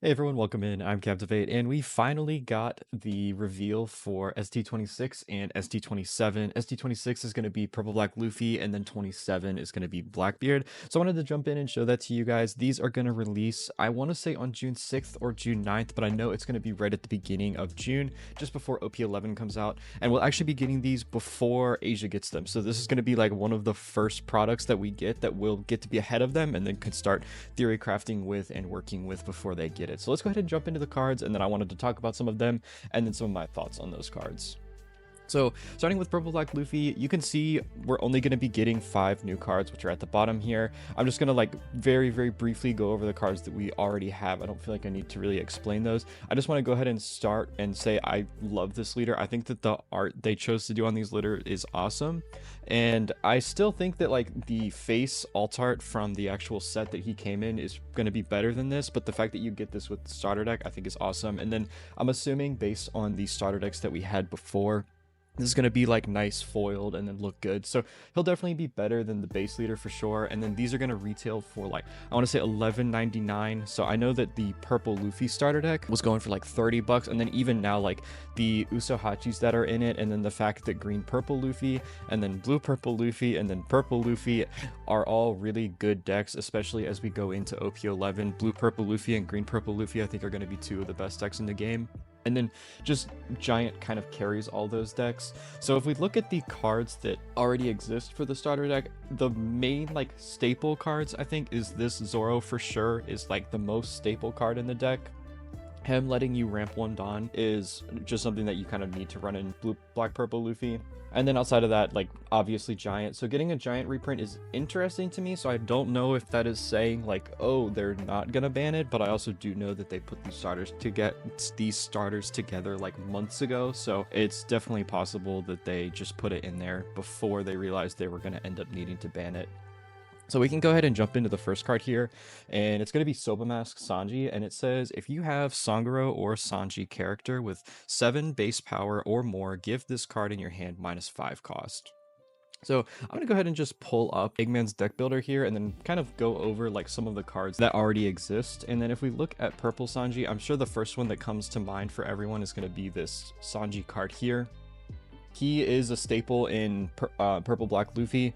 Hey everyone, welcome in. I'm Captivate, and we finally got the reveal for ST26 and ST27. ST26 is going to be Purple Black Luffy, and then 27 is going to be Blackbeard. So I wanted to jump in and show that to you guys. These are going to release, I want to say on June 6th or June 9th, but I know it's going to be right at the beginning of June, just before OP11 comes out. And we'll actually be getting these before Asia gets them. So this is going to be like one of the first products that we get that we'll get to be ahead of them and then can start theory crafting with and working with before they get it. So let's go ahead and jump into the cards, and then I wanted to talk about some of them and then some of my thoughts on those cards. So starting with Purple Black Luffy, you can see we're only going to be getting 5 new cards, which are at the bottom here. I'm just going to like very briefly go over the cards that we already have. I don't feel like I need to really explain those. I just want to go ahead and start and say I love this leader. I think that the art they chose to do on these leader is awesome. And I still think that like the face alt art from the actual set that he came in is going to be better than this, but the fact that you get this with the starter deck I think is awesome. And then I'm assuming based on the starter decks that we had before, this is going to be like nice foiled and then look good, so he'll definitely be better than the base leader for sure. And then these are going to retail for like, I want to say $11.99. So I know that the Purple Luffy starter deck was going for like $30, and then even now like the Usohachis that are in it, and then the fact that green Purple Luffy and then blue Purple Luffy and then Purple Luffy are all really good decks, especially as we go into OP11. Blue Purple Luffy and green Purple Luffy I think are going to be 2 of the best decks in the game. And then just Giant kind of carries all those decks. So if we look at the cards that already exist for the starter deck, the main like staple cards I think is this Zoro for sure, is like the most staple card in the deck. Him letting you ramp 1 Dawn is just something that you kind of need to run in blue black purple Luffy. And then outside of that, like obviously Giant. So getting a Giant reprint is interesting to me. So I don't know if that is saying like, oh, they're not gonna ban it, but I also do know that they put these starters together like months ago. So it's definitely possible that they just put it in there before they realized they were gonna end up needing to ban it. So we can go ahead and jump into the first card here, and it's going to be Soba Mask Sanji, and it says, if you have Sangoro or Sanji character with 7 base power or more, give this card in your hand -5 cost. So I'm going to go ahead and just pull up Eggman's deck builder here and then kind of go over like some of the cards that already exist. And then if we look at Purple Sanji, I'm sure the first one that comes to mind for everyone is going to be this Sanji card here. He is a staple in Purple Black Luffy.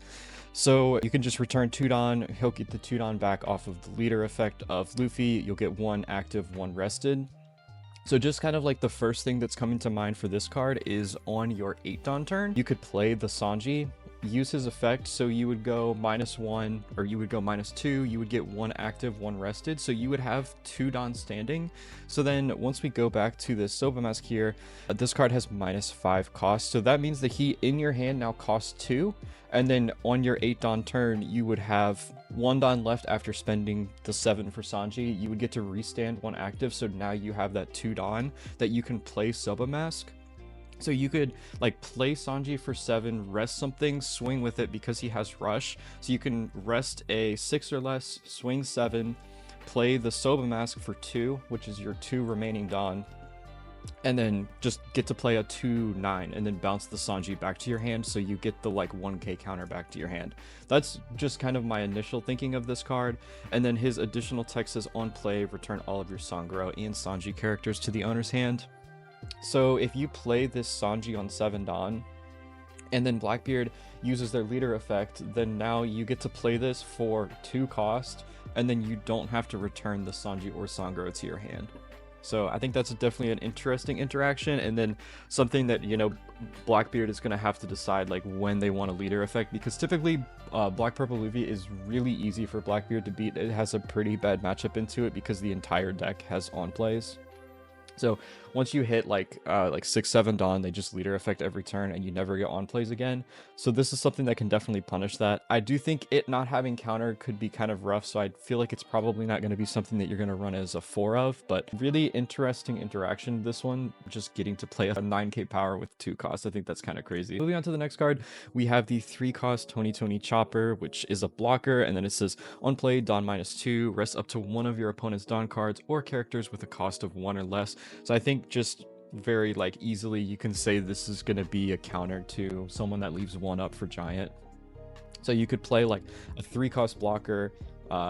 So you can just return 2 Dawn, he'll get the 2 Dawn back off of the leader effect of Luffy, you'll get 1 active, 1 rested. So just kind of like the first thing that's coming to mind for this card is on your 8 Dawn turn, you could play the Sanji, use his effect, so you would go -1 or you would go -2, you would get 1 active, 1 rested, so you would have 2 Dawn standing. So then once we go back to this Soba Mask here, this card has -5 cost, so that means that he in your hand now costs 2, and then on your 8 Dawn turn you would have 1 Dawn left after spending the 7 for Sanji. You would get to restand 1 active, so now you have that 2 Dawn that you can play Soba Mask. So you could like play Sanji for 7, rest something, swing with it because he has rush. So you can rest a 6 or less, swing 7, play the Soba Mask for 2, which is your 2 remaining Dawn, and then just get to play a 2/9 and then bounce the Sanji back to your hand, so you get the like 1k counter back to your hand. That's just kind of my initial thinking of this card. And then his additional text is, on play, return all of your Sangoro and Sanji characters to the owner's hand. So if you play this Sanji on 7 Dawn, and then Blackbeard uses their leader effect, then now you get to play this for 2 cost, and then you don't have to return the Sanji or Sangoro to your hand. So I think that's definitely an interesting interaction, and then something that, you know, Blackbeard is going to have to decide like when they want a leader effect, because typically Black Purple Luffy is really easy for Blackbeard to beat. It has a pretty bad matchup into it because the entire deck has on plays. So once you hit like 6-7 Dawn, they just leader effect every turn and you never get on plays again. So this is something that can definitely punish that. I do think it not having counter could be kind of rough, so I feel like it's probably not going to be something that you're going to run as a 4 of, but really interesting interaction, this one, just getting to play a 9k power with 2 costs. I think that's kind of crazy. Moving on to the next card, we have the 3 cost Tony Chopper, which is a blocker, and then it says, on play, Dawn -2, rest up to 1 of your opponent's Dawn cards or characters with a cost of 1 or less. So I think just very like easily you can say this is going to be a counter to someone that leaves 1 up for Giant. So you could play like a 3 cost blocker,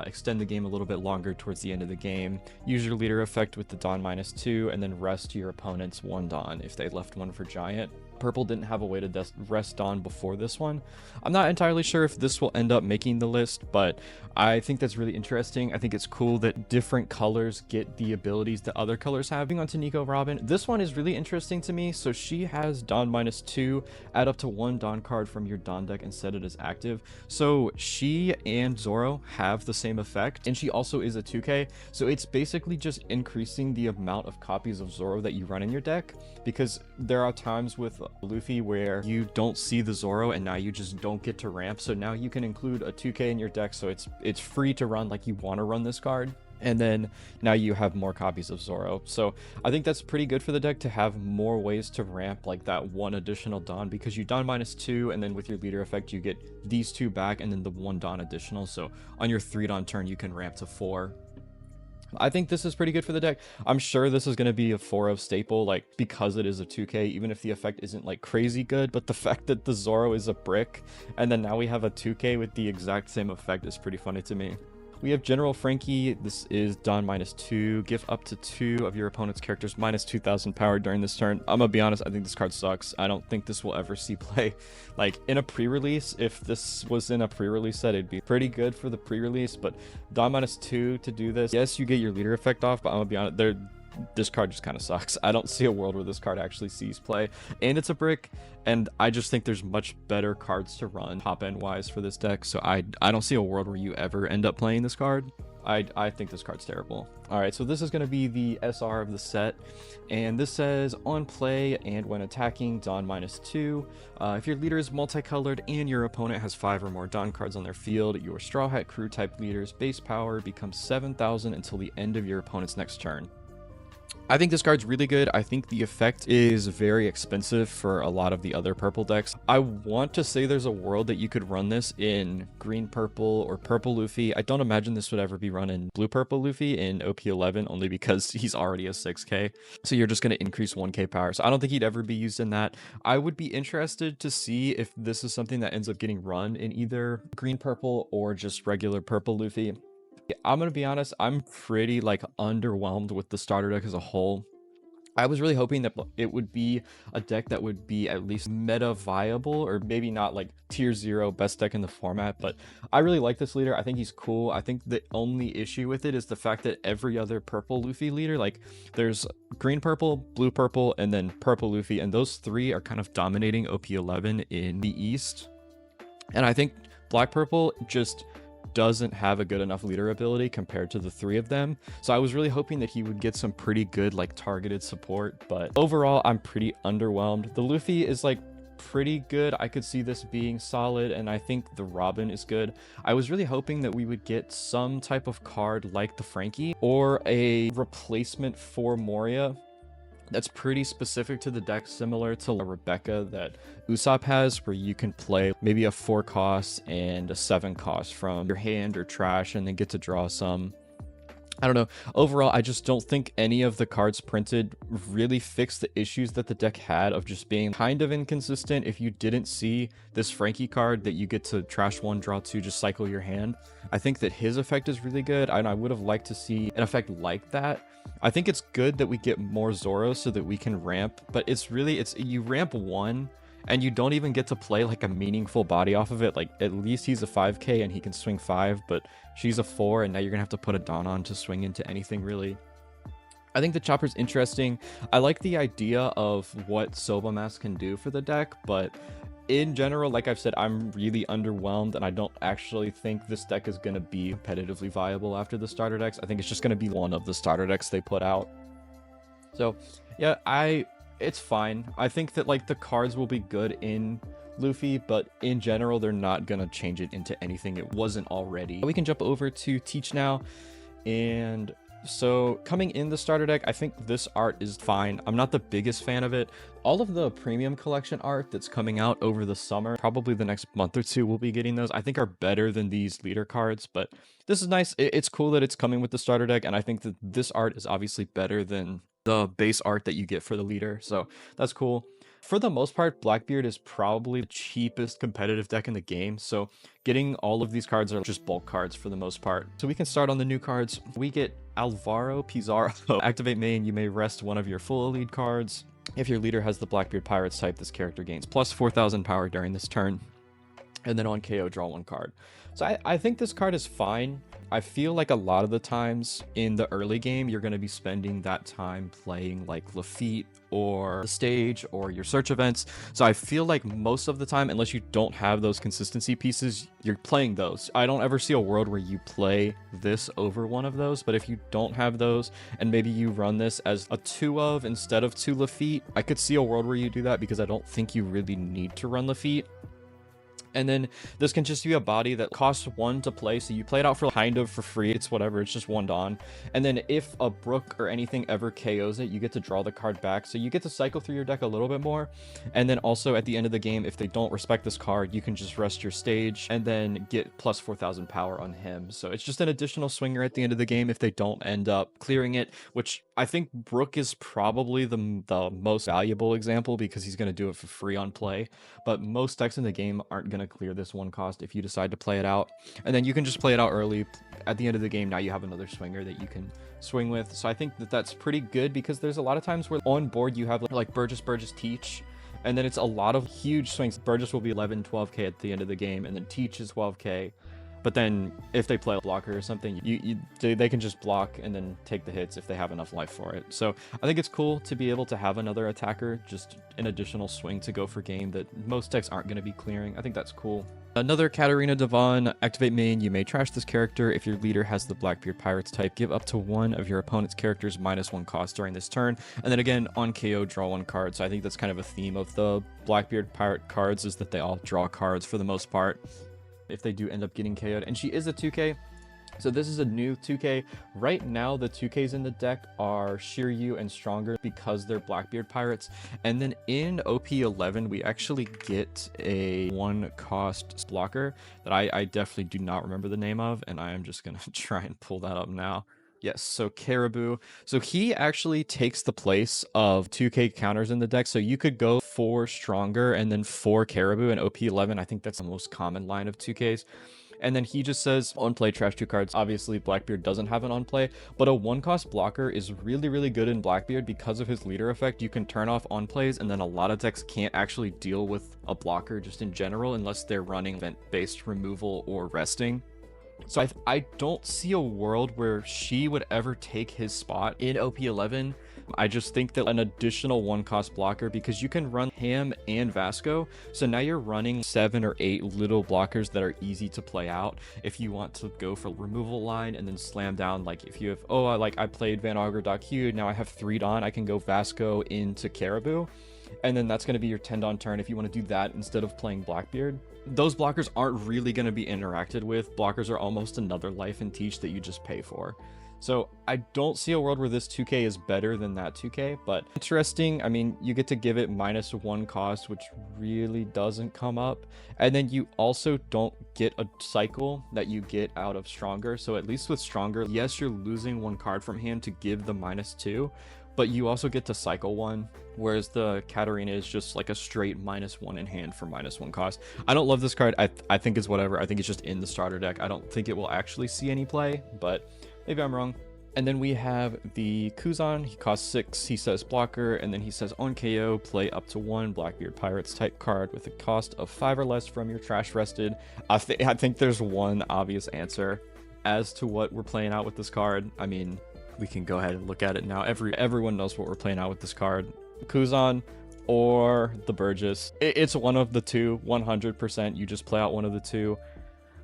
extend the game a little bit longer towards the end of the game. Use your leader effect with the Dawn -2, and then rest your opponent's 1 Dawn if they left 1 for Giant. Purple didn't have a way to rest Dawn before this one. I'm not entirely sure if this will end up making the list, but I think that's really interesting. I think it's cool that different colors get the abilities that other colors have. Moving on to Nico Robin, this one is really interesting to me. So she has Dawn -2, add up to 1 Dawn card from your Dawn deck and set it as active. So she and Zoro have the same effect, and she also is a 2K. So it's basically just increasing the amount of copies of Zoro that you run in your deck, because there are times with Luffy where you don't see the Zoro and now you just don't get to ramp. So now you can include a 2K in your deck, so it's free to run like you want to run this card. And then now you have more copies of Zoro. So I think that's pretty good for the deck to have more ways to ramp like that 1 additional Dawn, because you Dawn -2, and then with your leader effect you get these 2 back and then the 1 Dawn additional. So on your 3 Dawn turn you can ramp to 4. I think this is pretty good for the deck. I'm sure this is going to be a 4-of staple, like, because it is a 2K, even if the effect isn't like crazy good. But the fact that the Zoro is a brick and then now we have a 2K with the exact same effect is pretty funny to me. We have General Frankie. This is Dawn -2. Give up to 2 of your opponent's characters -2000 power during this turn. I'm gonna be honest, I think this card sucks. I don't think this will ever see play. Like, in a pre-release, if this was in a pre-release set, it'd be pretty good for the pre-release, but Dawn -2 to do this, yes, you get your leader effect off, but I'm gonna be honest, this card just kind of sucks. I don't see a world where this card actually sees play, and it's a brick, and I just think there's much better cards to run top end wise for this deck. So I don't see a world where you ever end up playing this card. I think this card's terrible. All right, so this is going to be the SR of the set, and this says on play and when attacking, Dawn -2. If your leader is multicolored and your opponent has 5 or more Dawn cards on their field, your Straw Hat Crew type leader's base power becomes 7,000 until the end of your opponent's next turn. I think this card's really good. I think the effect is very expensive for a lot of the other purple decks. I want to say there's a world that you could run this in green purple or purple Luffy. I don't imagine this would ever be run in blue purple Luffy in OP11, only because he's already a 6K. So you're just going to increase 1K power. So I don't think he'd ever be used in that. I would be interested to see if this is something that ends up getting run in either green purple or just regular purple Luffy. I'm gonna be honest, I'm pretty like underwhelmed with the starter deck as a whole. I was really hoping that it would be a deck that would be at least meta viable, or maybe not like tier 0 best deck in the format, but I really like this leader. I think he's cool. I think the only issue with it is the fact that every other purple Luffy leader, like there's green purple, blue purple, and then purple Luffy, and those 3 are kind of dominating OP11 in the East. And I think black purple just doesn't have a good enough leader ability compared to the 3 of them. So I was really hoping that he would get some pretty good like targeted support, but overall I'm pretty underwhelmed. The Luffy is like pretty good. I could see this being solid, and I think the Robin is good. I was really hoping that we would get some type of card like the Frankie or a replacement for Moria that's pretty specific to the deck, similar to Rebecca that Usopp has, where you can play maybe a 4 cost and a 7 cost from your hand or trash and then get to draw some. I don't know. Overall, I just don't think any of the cards printed really fix the issues that the deck had of just being kind of inconsistent. If you didn't see this Frankie card that you get to trash 1, draw 2, just cycle your hand, I think that his effect is really good, and I would have liked to see an effect like that. I think it's good that we get more Zoro so that we can ramp, but it's you ramp 1 and you don't even get to play like a meaningful body off of it. Like, at least he's a 5K and he can swing 5, but she's a 4, and now you're gonna have to put a Dawn on to swing into anything really. I think the Chopper's interesting. I like the idea of what Soba Mask can do for the deck, but in general, like I've said, I'm really underwhelmed, and I don't actually think this deck is going to be competitively viable after the starter decks. I think it's just going to be one of the starter decks they put out. So yeah, it's fine. I think that like the cards will be good in Luffy, but in general, they're not going to change it into anything it wasn't already. We can jump over to Teach now, and so coming in the starter deck, I think this art is fine. I'm not the biggest fan of it. All of the premium collection art that's coming out over the summer, probably the next month or 2 we'll be getting those, I think are better than these leader cards, but this is nice. It's cool that it's coming with the starter deck, and I think that this art is obviously better than the base art that you get for the leader, so that's cool. For the most part, Blackbeard is probably the cheapest competitive deck in the game, so getting all of these cards are just bulk cards for the most part. So we can start on the new cards. We get Alvaro Pizarro. Activate main, you may rest one of your full elite cards. If your leader has the Blackbeard Pirates type, this character gains plus 4,000 power during this turn. And then on KO, draw one card. So I think this card is fine. I feel like a lot of the times in the early game, you're going to be spending that time playing like Lafitte or the stage or your search events. So I feel like most of the time, unless you don't have those consistency pieces, you're playing those. I don't ever see a world where you play this over one of those, but if you don't have those and maybe you run this as a 2 of instead of 2 Lafitte, I could see a world where you do that because I don't think you really need to run Lafitte. And then this can just be a body that costs 1 to play, so you play it out for kind of for free. It's whatever, it's just 1 Dawn. And then if a Brook or anything ever KOs it, you get to draw the card back, so you get to cycle through your deck a little bit more. And then also at the end of the game, if they don't respect this card, you can just rest your stage and then get plus 4,000 power on him. So it's just an additional swinger at the end of the game if they don't end up clearing it, which I think Brook is probably the most valuable example because he's going to do it for free on play. But most decks in the game aren't going to clear this 1 cost if you decide to play it out, and then you can just play it out early. At the end of the game, now you have another swinger that you can swing with. So I think that that's pretty good because there's a lot of times where on board you have like Burgess Teach, and then it's a lot of huge swings. Burgess will be 11 12k at the end of the game, and then Teach is 12k. But then if they play a blocker or something, they can just block and then take the hits if they have enough life for it. So I think it's cool to be able to have another attacker, just an additional swing to go for game that most decks aren't going to be clearing. I think that's cool. Another Katarina Devon. Activate main, you may trash this character. If your leader has the Blackbeard Pirates type, give up to 1 of your opponent's characters -1 cost during this turn. And then again, on KO, draw 1 card. So I think that's kind of a theme of the Blackbeard Pirate cards, is that they all draw cards for the most part if they do end up getting KO'd. And she is a 2k, so this is a new 2k. Right now the 2ks in the deck are Shiryu and Stronger because they're Blackbeard Pirates. And then in OP11 we actually get a 1 cost blocker that I definitely do not remember the name of, and I am just gonna try and pull that up now. Yes, so Caribou. So he actually takes the place of 2k counters in the deck. So you could go 4 Stronger and then 4 Caribou in OP11. I think that's the most common line of 2ks. And then he just says on play, trash 2 cards. Obviously Blackbeard doesn't have an on play, but a 1 cost blocker is really, really good in Blackbeard because of his leader effect. You can turn off on plays, and then a lot of decks can't actually deal with a blocker just in general unless they're running event-based removal or resting. So I don't see a world where she would ever take his spot in OP11. I just think that an additional 1 cost blocker, because you can run him and Vasco, so now you're running 7 or 8 little blockers that are easy to play out if you want to go for removal line and then slam down. Like if you have, I played Van Augur Q, now I have 3 Dawn, I can go Vasco into Caribou, and then that's going to be your 10 Dawn turn if you want to do that instead of playing Blackbeard. Those blockers aren't really going to be interacted with. Blockers are almost another life and teach that you just pay for. So I don't see a world where this 2k is better than that 2k, but interesting. I mean, you get to give it -1 cost, which really doesn't come up. And then you also don't get a cycle that you get out of Stronger. So at least with Stronger, yes, you're losing 1 card from hand to give the -2, but you also get to cycle 1, whereas the Katarina is just like a straight -1 in hand for -1 cost. I don't love this card. I think it's whatever. I think it's just in the starter deck. I don't think it will actually see any play, but maybe I'm wrong. And then we have the Kuzan. He costs 6. He says blocker, and then he says on KO, play up to 1 Blackbeard Pirates type card with a cost of 5 or less from your trash rested. I think there's one obvious answer as to what we're playing out with this card. I mean, we can go ahead and look at it now. Everyone knows what we're playing out with this card. Kuzan or the Burgess. It's one of the two, 100%. You just play out one of the two.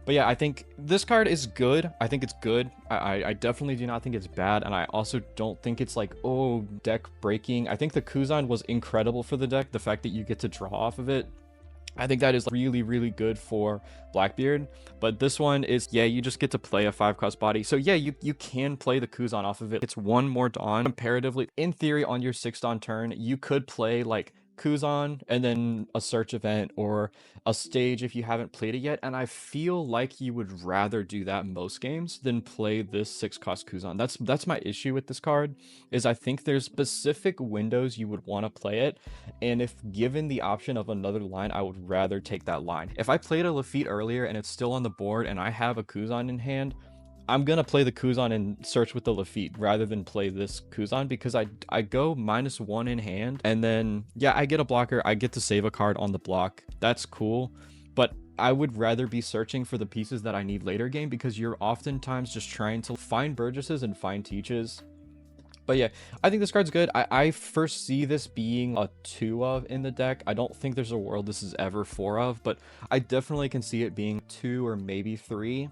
But yeah, I think this card is good. I think it's good. I definitely do not think it's bad. And I also don't think it's like, oh, deck breaking. I think the Kuzan was incredible for the deck. The fact that you get to draw off of it, I think that is really, really good for Blackbeard. But this one is, yeah, you just get to play a 5 cost body. So yeah, you can play the Kuzan off of it. It's 1 more Dawn. Comparatively, in theory, on your 6 Dawn turn, you could play like Kuzan and then a search event or a stage if you haven't played it yet. And I feel like you would rather do that most games than play this 6-cost Kuzan. That's my issue with this card, is I think there's specific windows you would want to play it. And if given the option of another line, I would rather take that line. If I played a Lafitte earlier and it's still on the board and I have a Kuzan in hand, I'm gonna play the Kuzan and search with the Lafitte rather than play this Kuzan, because I go -1 in hand, and then yeah, I get a blocker, I get to save a card on the block. That's cool, but I would rather be searching for the pieces that I need later game, because you're oftentimes just trying to find Burgesses and find Teaches. But yeah, I think this card's good. I first see this being a 2 of in the deck. I don't think there's a world this is ever 4 of, but I definitely can see it being 2 or maybe 3.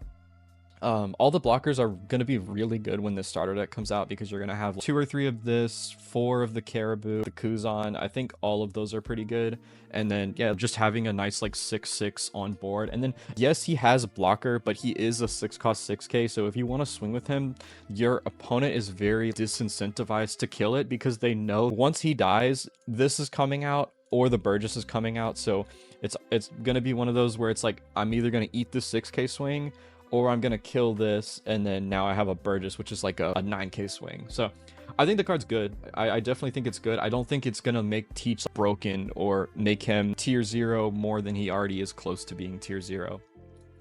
All the blockers are going to be really good when this starter deck comes out, because you're going to have 2 or 3 of this, 4 of the Caribou, the Kuzan. I think all of those are pretty good. And then yeah, just having a nice like 6/6 on board. And then yes, he has a blocker, but he is a 6-cost 6k, so if you want to swing with him, your opponent is very disincentivized to kill it, because they know once he dies, this is coming out or the Burgess is coming out. So it's gonna be one of those where it's like, I'm either gonna eat the 6k swing, or I'm gonna kill this, and then now I have a Burgess, which is like a 9k swing. So I think the card's good. I definitely think it's good. I don't think it's gonna make Teach broken or make him tier 0 more than he already is close to being tier 0.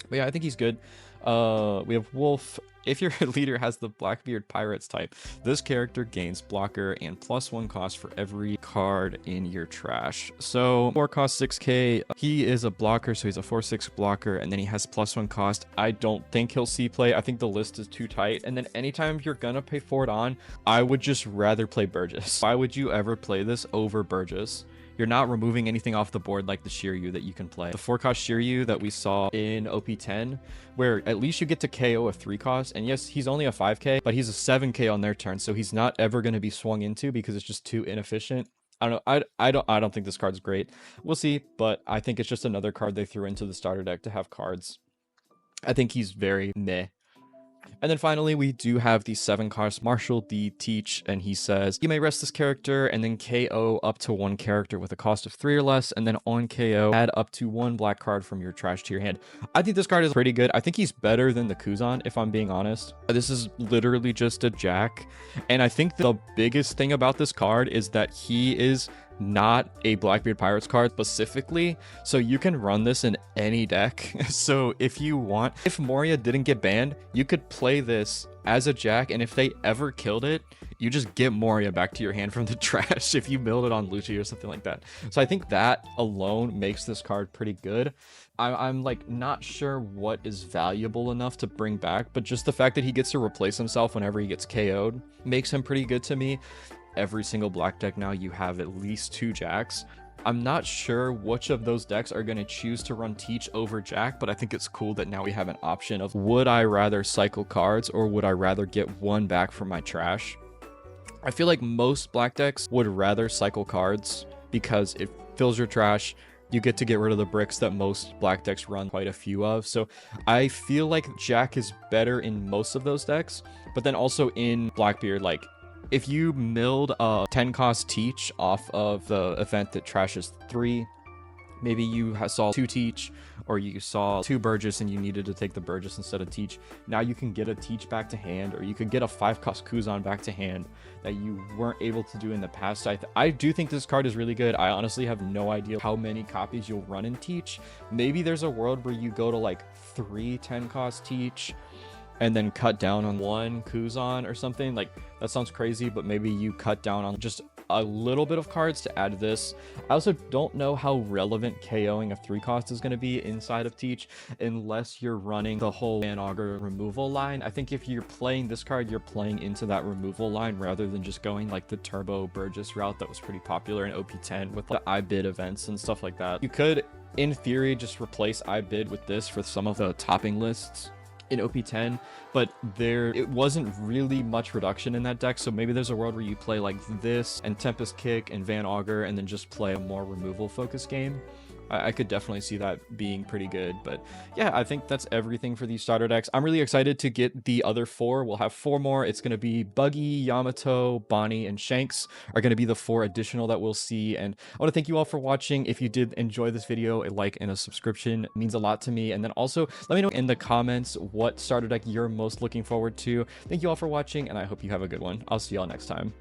But yeah, I think he's good. We have Wolf. If your leader has the Blackbeard Pirates type, this character gains blocker and +1 cost for every card in your trash. So 4 cost 6k. He is a blocker, so he's a 4/6 blocker, and then he has +1 cost. I don't think he'll see play. I think the list is too tight. And then anytime you're gonna pay for it on, I would just rather play Burgess. Why would you ever play this over Burgess? You're not removing anything off the board like the Shiryu that you can play. The 4-cost Shiryu that we saw in OP10, where at least you get to KO a 3-cost, and yes, he's only a 5k, but he's a 7k on their turn, so he's not ever going to be swung into because it's just too inefficient. I don't know. I don't think this card's great. We'll see, but I think it's just another card they threw into the starter deck to have cards. I think he's very meh. And then finally, we do have the 7-cost Marshal, the Teach, and he says, you may rest this character and then KO up to 1 character with a cost of 3 or less, and then on KO, add up to 1 black card from your trash to your hand. I think this card is pretty good. I think he's better than the Kuzan, if I'm being honest. This is literally just a Jack, and I think the biggest thing about this card is that he is not a Blackbeard Pirates card specifically, so you can run this in any deck. So if you want, if Moria didn't get banned, you could play this as a Jack, and if they ever killed it, you just get Moria back to your hand from the trash if you milled it on Lucci or something like that. So I think that alone makes this card pretty good. I'm like not sure what is valuable enough to bring back, but just the fact that he gets to replace himself whenever he gets KO'd makes him pretty good to me. Every single black deck now, you have at least 2 Jacks. I'm not sure which of those decks are going to choose to run Teach over Jack, but I think it's cool that now we have an option of, would I rather cycle cards or would I rather get 1 back from my trash? I feel like most black decks would rather cycle cards because it fills your trash. You get to get rid of the bricks that most black decks run quite a few of. So I feel like Jack is better in most of those decks, but then also in Blackbeard, like, if you milled a 10-cost Teach off of the event that trashes 3, maybe you saw 2 Teach, or you saw 2 Burgess and you needed to take the Burgess instead of Teach. Now you can get a Teach back to hand, or you could get a 5-cost Kuzan back to hand that you weren't able to do in the past. I do think this card is really good. I honestly have no idea how many copies you'll run in Teach. Maybe there's a world where you go to like 3 10-cost Teach, and then cut down on 1 Kuzan or something. Like, that sounds crazy, but maybe you cut down on just a little bit of cards to add this. I also don't know how relevant KOing a 3-cost is going to be inside of Teach unless you're running the whole Van Augur removal line. I think if you're playing this card, you're playing into that removal line rather than just going like the Turbo Burgess route that was pretty popular in OP10 with the iBid events and stuff like that. You could, in theory, just replace iBid with this for some of the topping lists in OP10, but it wasn't really much reduction in that deck, so maybe there's a world where you play like this and Tempest Kick and Van Augur and then just play a more removal focused game. I could definitely see that being pretty good. But yeah, I think that's everything for these starter decks. I'm really excited to get the other 4. We'll have 4 more. It's going to be Buggy, Yamato, Bonnie, and Shanks are going to be the 4 additional that we'll see. And I want to thank you all for watching. If you did enjoy this video, a like and a subscription means a lot to me. And then also let me know in the comments what starter deck you're most looking forward to. Thank you all for watching, and I hope you have a good one. I'll see y'all next time.